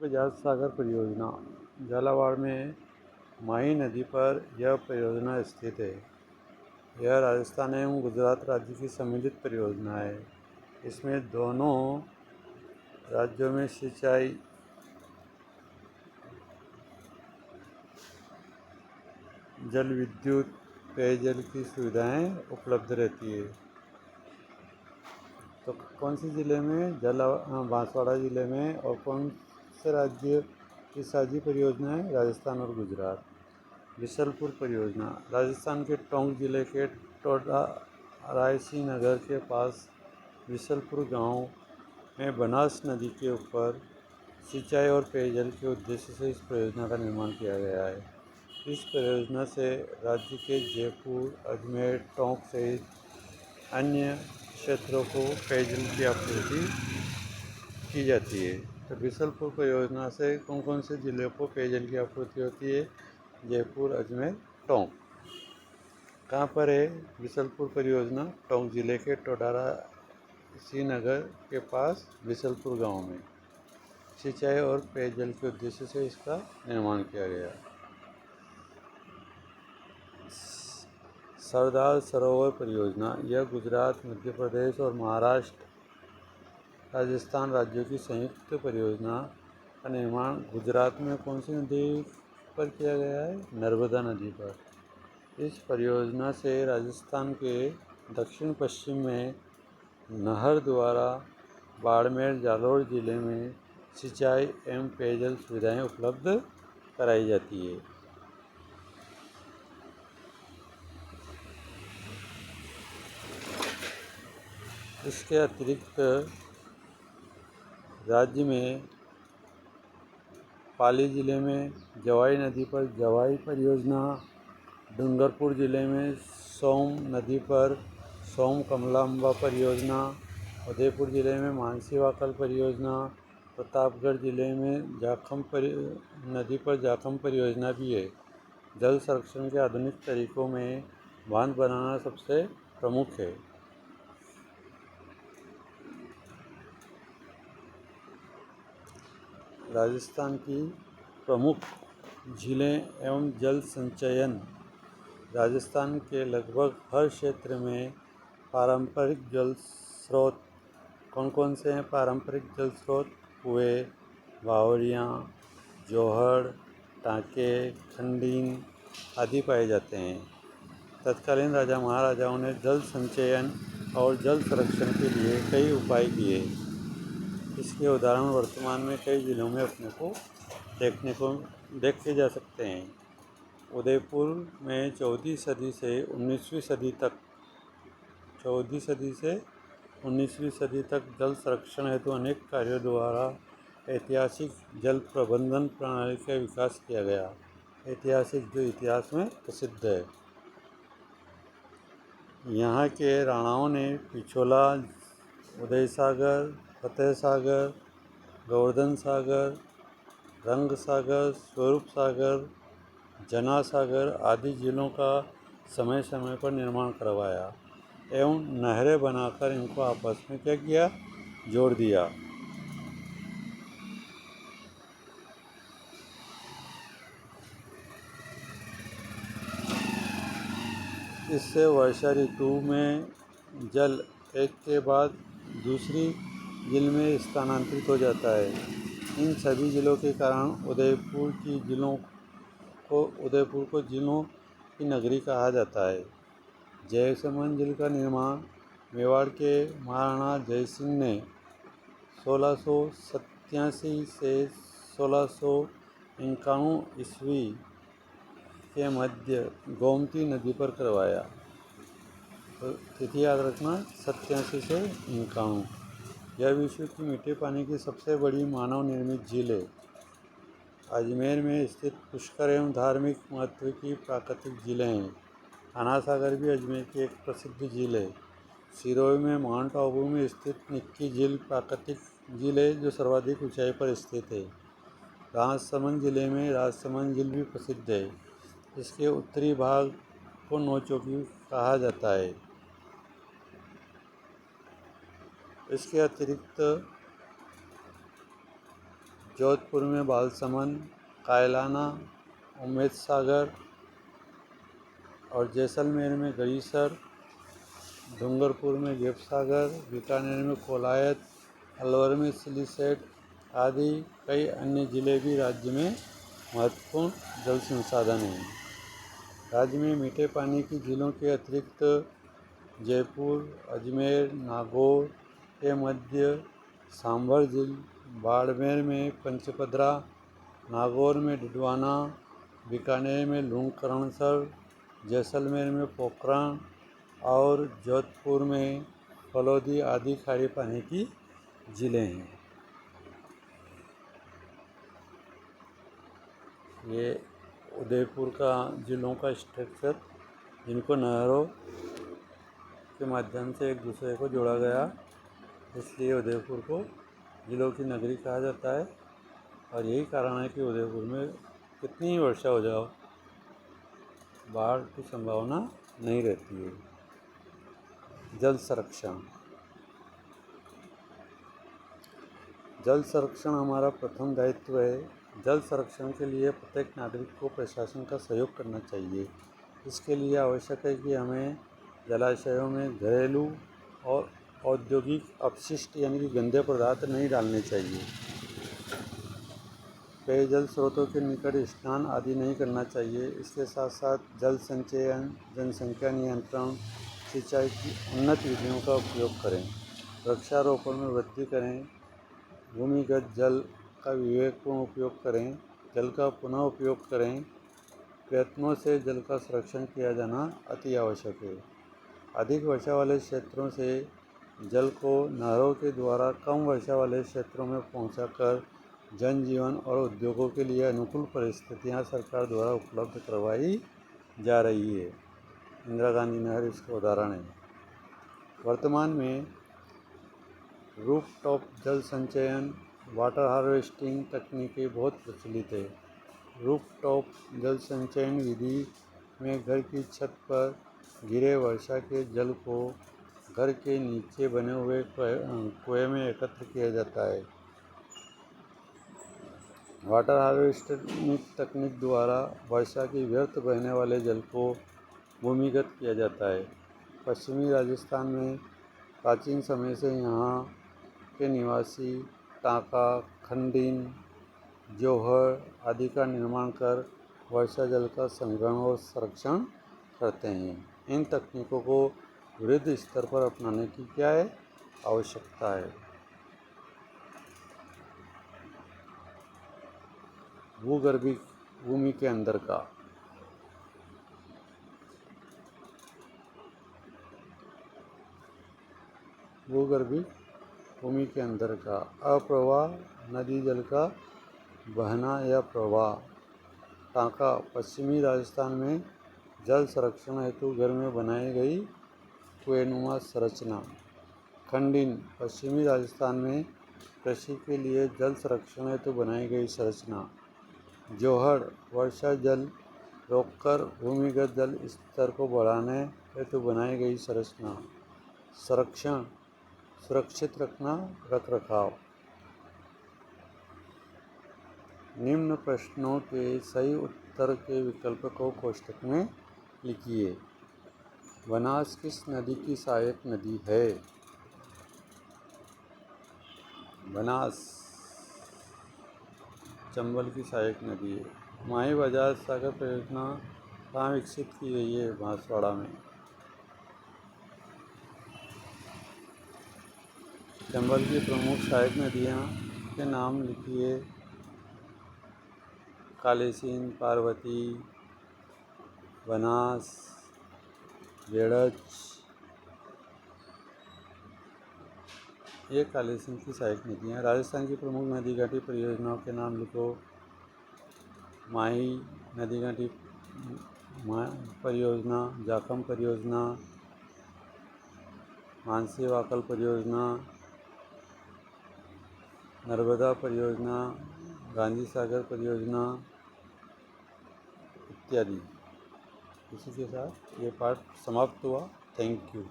बजाज सागर परियोजना झालावाड़ में माही नदी पर यह परियोजना स्थित है। यह राजस्थान एवं गुजरात राज्य की सम्मिलित परियोजना है। इसमें दोनों राज्यों में सिंचाई, जल विद्युत, पेयजल की सुविधाएं उपलब्ध रहती है। तो कौन सी ज़िले में? बांसवाड़ा ज़िले में। और कौन से राज्य की साझी परियोजना है? राजस्थान और गुजरात। बिसलपुर परियोजना राजस्थान के टोंक जिले के टोडा रायसी नगर के पास बिसलपुर गांव में बनास नदी के ऊपर सिंचाई और पेयजल के उद्देश्य से इस परियोजना का निर्माण किया गया है। इस परियोजना से राज्य के जयपुर, अजमेर, टोंक सहित अन्य क्षेत्रों को पेयजल की आपूर्ति की जाती है। तो बिसलपुर परियोजना से कौन कौन से ज़िलों को पेयजल की आपूर्ति होती है? जयपुर, अजमेर, टोंक। कहाँ पर है बिसलपुर परियोजना? टोंक जिले के टोडारा श्रीनगर के पास बिसलपुर गांव में सिंचाई और पेयजल के उद्देश्य से इसका निर्माण किया गया। सरदार सरोवर परियोजना यह गुजरात, मध्य प्रदेश और महाराष्ट्र, राजस्थान राज्यों की संयुक्त परियोजना का निर्माण गुजरात में कौन सी नदी पर किया गया है? नर्मदा नदी पर। इस परियोजना से राजस्थान के दक्षिण पश्चिम में नहर द्वारा बाड़मेर, जालोर जिले में सिंचाई एवं पेयजल सुविधाएं उपलब्ध कराई जाती है। इसके अतिरिक्त राज्य में पाली जिले में जवाई नदी पर जवाई परियोजना, डूंगरपुर जिले में सोम नदी पर सोम कमलांबा परियोजना, उदयपुर जिले में मानसी वाकल परियोजना, प्रतापगढ़ जिले में जाखम नदी पर जाखम परियोजना भी है। जल संरक्षण के आधुनिक तरीकों में बांध बनाना सबसे प्रमुख है। राजस्थान की प्रमुख झीलें एवं जल संचयन राजस्थान के लगभग हर क्षेत्र में पारंपरिक जल स्रोत कौन कौन से हैं? पारंपरिक जल स्रोत कुएँ, बावड़ियाँ, जोहड़, टाँके, खंडीन आदि पाए जाते हैं। तत्कालीन राजा महाराजाओं ने जल संचयन और जल संरक्षण के लिए कई उपाय किए। इसके उदाहरण वर्तमान में कई जिलों में अपने को देखे जा सकते हैं। उदयपुर में 14वीं सदी से 19वीं सदी तक जल संरक्षण हेतु अनेक कार्यों द्वारा ऐतिहासिक जल प्रबंधन प्रणाली का विकास किया गया। ऐतिहासिक जो इतिहास में प्रसिद्ध है। यहाँ के राणाओं ने पिछोला, उदय सागर, फतेह सागर, गोवर्धन सागर, रंग सागर, स्वरूप सागर, जना सागर आदि जिलों का समय समय पर निर्माण करवाया एवं नहरें बनाकर इनको आपस में क्या किया? जोड़ दिया। इससे वर्षा ऋतु में जल एक के बाद दूसरी जिले में स्थानांतरित हो जाता है। इन सभी जिलों के कारण उदयपुर को जिलों की नगरी कहा जाता है। जयसमंद झील का निर्माण मेवाड़ के महाराणा जयसिंह ने 1687 से 1691 ईस्वी के मध्य गोमती नदी पर करवाया। तो तिथि याद रखना 87 से 91। यह विश्व की मीठे पानी की सबसे बड़ी मानव निर्मित झील है। अजमेर में स्थित पुष्कर एवं धार्मिक महत्व की प्राकृतिक झीलें हैं। थाना सागर भी अजमेर की एक प्रसिद्ध झील है। सिरोही में माउंट आबू में स्थित निक्की झील प्राकृतिक झील है जो सर्वाधिक ऊंचाई पर स्थित है। राजसमंद जिले में राजसमंद झील भी प्रसिद्ध है। इसके उत्तरी भाग को नौचौकी कहा जाता है। इसके अतिरिक्त जोधपुर में बालसमंद, कायलाना, उम्मेद सागर और जैसलमेर में गरीसर, डूंगरपुर में गेप सागर, बीकानेर में कोलायत, अलवर में सिलीसेट आदि कई अन्य जिले भी राज्य में महत्वपूर्ण जल संसाधन हैं। राज्य में मीठे पानी की झीलों के अतिरिक्त जयपुर, अजमेर, नागौर के मध्य सांभर झील, बाड़मेर में पंचपदरा, नागौर में डिडवाना, बीकानेर में लूणकरणसर, जैसलमेर में पोखरण और जोधपुर में फलोदी आदि खारे पानी की झीलें हैं। ये उदयपुर का जिलों का स्ट्रक्चर, जिनको नहरों के माध्यम से एक दूसरे को जोड़ा गया, इसलिए उदयपुर को जिलों की नगरी कहा जाता है। और यही कारण है कि उदयपुर में कितनी ही वर्षा हो जाओ बाढ़ की संभावना नहीं रहती है। जल संरक्षण। जल संरक्षण हमारा प्रथम दायित्व है। जल संरक्षण के लिए प्रत्येक नागरिक को प्रशासन का सहयोग करना चाहिए। इसके लिए आवश्यक है कि हमें जलाशयों में घरेलू और औद्योगिक अपशिष्ट यानी कि गंदे पदार्थ नहीं डालने चाहिए। पेयजल स्रोतों के निकट स्नान आदि नहीं करना चाहिए। इसके साथ साथ जल संचयन, जनसंख्या नियंत्रण, सिंचाई की उन्नत विधियों का उपयोग करें। वृक्षारोपण में वृद्धि करें। भूमिगत जल का विवेकपूर्ण उपयोग करें। जल का पुनः उपयोग करें। प्रयत्नों से जल का संरक्षण किया जाना अति आवश्यक है। अधिक वर्षा वाले क्षेत्रों से जल को नहरों के द्वारा कम वर्षा वाले क्षेत्रों में पहुंचाकर जनजीवन और उद्योगों के लिए अनुकूल परिस्थितियां सरकार द्वारा उपलब्ध करवाई जा रही है। इंदिरा गांधी नहर इसका उदाहरण है। वर्तमान में रूफटॉप जल संचयन, वाटर हार्वेस्टिंग तकनीकें बहुत प्रचलित है। रूफटॉप जल संचयन विधि में घर की छत पर गिरे वर्षा के जल को घर के नीचे बने हुए कुएं में एकत्र किया जाता है। वाटर हार्वेस्टिंग तकनीक द्वारा वर्षा के व्यर्थ बहने वाले जल को भूमिगत किया जाता है। पश्चिमी राजस्थान में प्राचीन समय से यहाँ के निवासी टाँका, खंडिन, जोहर आदि का निर्माण कर वर्षा जल का संग्रहण और संरक्षण करते हैं। इन तकनीकों को वृहद स्तर पर अपनाने की क्या है आवश्यकता है। भूगर्भिक भूमि के अंदर का भूगर्भिक भूमि के अंदर का अप्रवाह नदी जल का बहना या प्रवाह। टाँका पश्चिमी राजस्थान में जल संरक्षण हेतु घर में बनाई गई कुएंनुमा संरचना। खंडिन पश्चिमी राजस्थान में कृषि के लिए जल संरक्षण हेतु बनाई गई संरचना। जोहड़ वर्षा जल रोककर भूमिगत जल स्तर को बढ़ाने हेतु बनाई गई संरचना। संरक्षण सुरक्षित रखना, रखरखाव। निम्न प्रश्नों के सही उत्तर के विकल्प को कोष्ठक में लिखिए। बनास किस नदी की सहायक नदी है? बनास चंबल की सहायक नदी है। माही बजाज सागर परियोजना कहाँ विकसित की गई है? बांसवाड़ा में। चंबल की प्रमुख सहायक नदियाँ के नाम लिखिए। कालीसिंध, पार्वती, बनास, बेड़च। ये कालीसिंध की सहायक नदियाँ। राजस्थान की प्रमुख नदी घाटी परियोजनाओं के नाम लिखो। माही नदी घाटी परियोजना, जाखम परियोजना, मानसी वाकल परियोजना, नर्मदा परियोजना, गांधी सागर परियोजना इत्यादि। इसी के साथ ये पाठ समाप्त हुआ। Thank you.